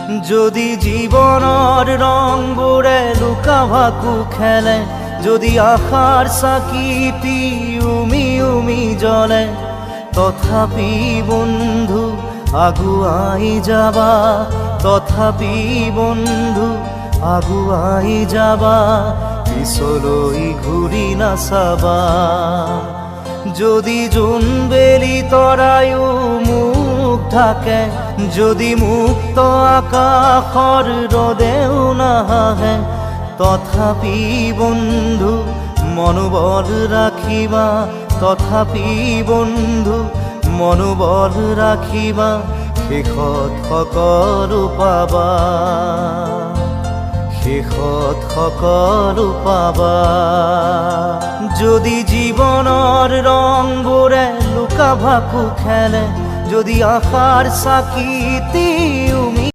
যদি জীবনৰ ৰংবোৰে লুকা ভাকু খেলে, যদি আশাৰ চাকিটি উমি উমি জ্বলে, তথাপি বন্ধু আগুৱাই যাবা, তথাপি বন্ধু আগুৱাই যাবা, পিছলৈ ঘূৰি নাচাবা। যদি জোনবেলি তৰায়ো মুখ ঢাকে, যদি মুক্ত আকাশৰ ৰদেও নাহাহে, তথাপি বন্ধু মনোবল ৰাখিবা, তথাপি বন্ধু মনোবল ৰাখিবা, শেষত সকলো পাবা, শেষত সকলো পাবা। যদি জীৱনৰ ৰংবোৰে লুকা ভাকু খেলে, যদি আশাৰ চাকিটি